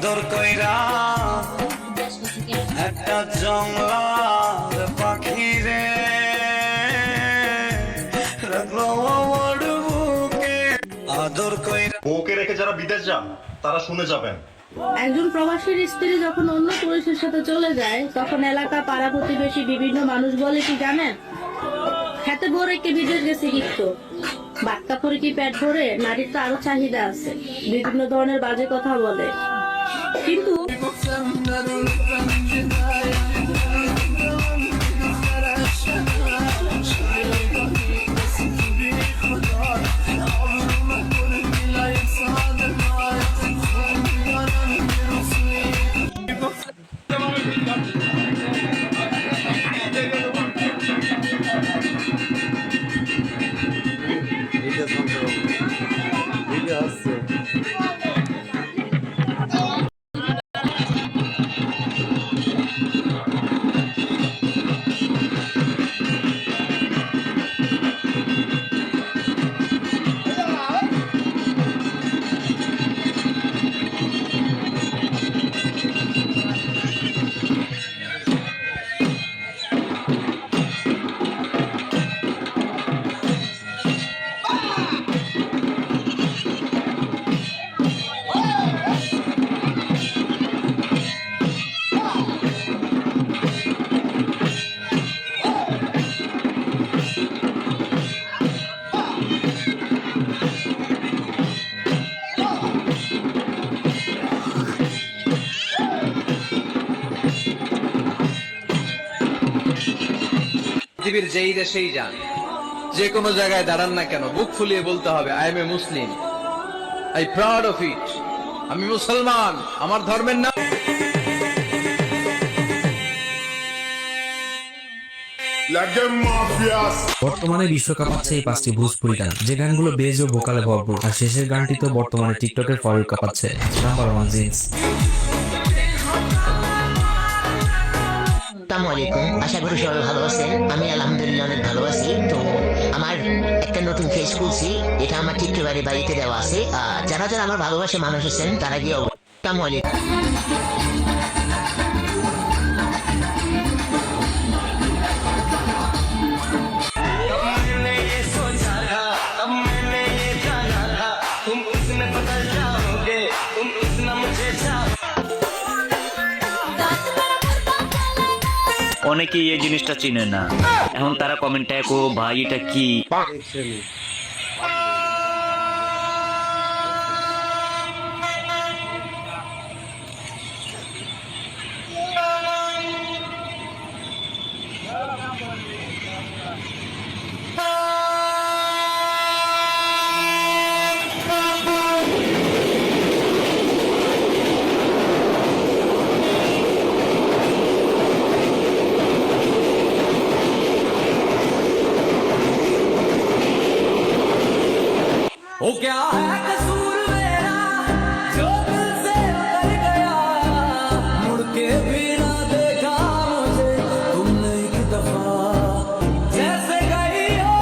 আদর কইরা একটা জংলার পাখি রে রাখলো আমার বুকে আদর কইরা। বউকে রেখে যারা বিদেশ যান তারা শুনে যাবেন, একজন প্রবাসীর স্ত্রী যখন অন্য পুরুষের সাথে চলে যায় তখন এলাকা পাড়া প্রতিবেশী বিভিন্ন মানুষ বলে কি জানেন, খেতে ভরে কি বিদেশ গেছে কিন্তু বাক্কা পরে কি পেট ভরে, নারীর তো আরো চাহিদা আছে, বিভিন্ন ধরনের বাজে কথা বলে। কিন্তু পৃথিবীর যেই দেশেই যান, যে কোনো জায়গায় দাঁড়ান না কেন, বুক ফুলিয়ে বলতে হবে I M A Muslim, I proud of it, আমি মুসলমান, আমার ধর্মের নাম। বর্তমানে বিশ্বকাপ আছে এই 5টি ভোজপুরি গান, যে গানগুলো বেজ ও ভোকালে ভরপুর, আর শেষের গানটি তো বর্তমানে টিকটকের ফলোয়ার কাঁপাচ্ছে। Number 1 jeans. আসসালামু আলাইকুম, আশা করি সবাই ভালো আছেন। আমি আলহামদুলিল্লাহ অনেক ভালো আছি। তো আমার একটা নতুন ফেস খুলছি, এটা আমার টিকটকের বাড়িতে দেওয়া আছে। যারা যারা আমার ভালোবাসে মানুষ আছেন তারা গিয়ে আসসালামু আলাইকুম। অনেকেই এই জিনিসটা চিনে না, এখন তারা কমেন্টে কো ভাই এটা কি। ओ क्या है कसूर मेरा जो दिल से उतर गया, मुड़ के भी ना देखा मुझे तुमने एक दफा, जैसे गई हो।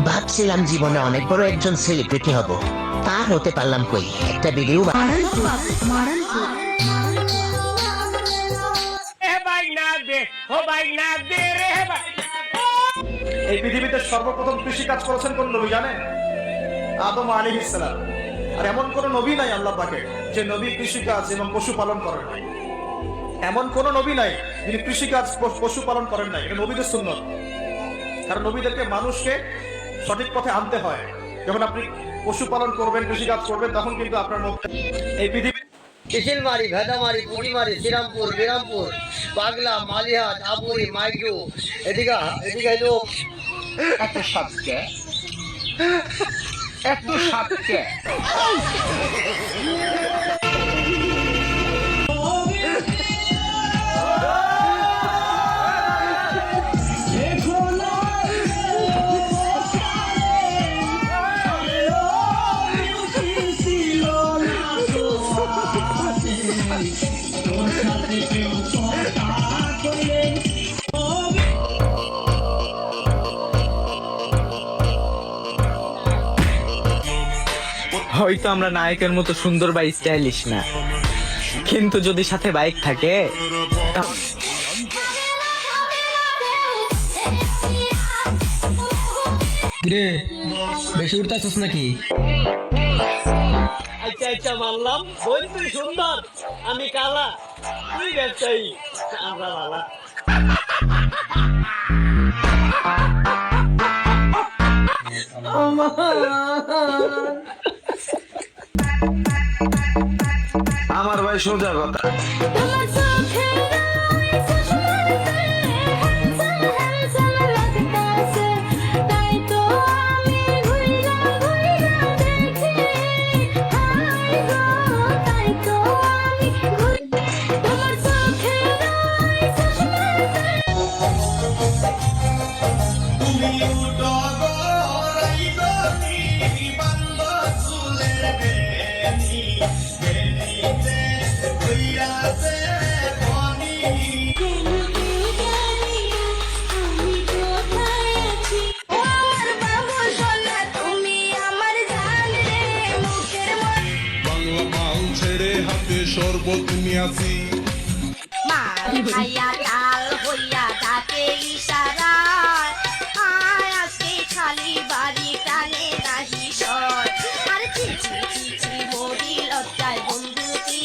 ভাবছিলাম জীবনে অনেক বড় একজন সেলিব্রিটি হব, তার হতে পারলাম কই। একটা ভিডিও এই পৃথিবীতে সর্বপ্রথম কৃষি কাজ করেছেন কোন নবী জানেন? আদম আলাইহিস সালাম। আর এমন কোন নবী নাই আল্লাহ পাকে যে নবী কৃষি কাজ এবং পশুপালন করেন নাই। এমন কোন নবী নাই যিনি কৃষি কাজ পশুপালন করেন নাই। এটা নবীদের সুন্নত। কারণ নবীদেরকে মানুষকে সঠিক পথে আনতে হয়। যখন আপনি পশুপালন করবেন, কৃষি কাজ করবেন, তখন কিন্তু আপনার মধ্যে এই পৃথিবী কিশিলমারি, ভেদামারি, পুটিমারি, শ্রীরামপুর, বিরামপুর, পাগলা, মালিহাট, আবুরি, মাইজু, এদিকে হলো এত সাতকে, এত সাতকে। হয়তো আমরা নায়কের মতো সুন্দর বা স্টাইলিশ না, কিন্তু যদি সাথে বাইক থাকে রে বেশি উঠতেছিস নাকি? আচ্ছা আচ্ছা মানলাম, বই তুই সুন্দর, আমি কালা, তুই ব্যবসায়ী, আমরা লালা। আমার ভাই সোজা কথা, শরবত নিয়াছি ভাইয়া ডাল হইয়া ডাকে ইশারায়, আয় আজকে খালি বাড়ি টানে নাহি সর, আর চিচি চিচি মরি লজ্জায় বন্ধু কি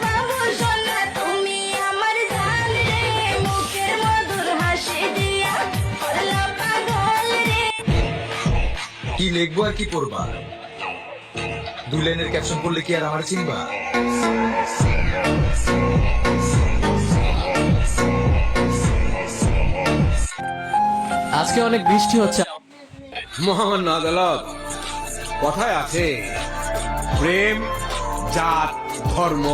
বাবু সোনা তুমি আমার জান রে, মুখের মধুর হাসি দিয়া করলা পাগল রে। কি লিখবো আর কি করবা? 2 লাইনের ক্যাপশন করলে কি আর আমার চিনবা? আজকে অনেক বৃষ্টি হচ্ছে। মহামান্য আদালত, কথায় আছে প্রেম জাত ধর্ম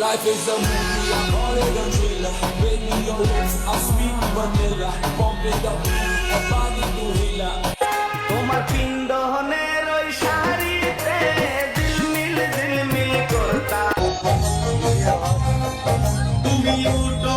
Life is a movie, I call it a thriller. Baby, your lips are sweet vanilla. Pump it up, a body to healer. তোমার পিণ্ডনের ওই শাড়িতে দিলমিল করতা, তুমি উঠো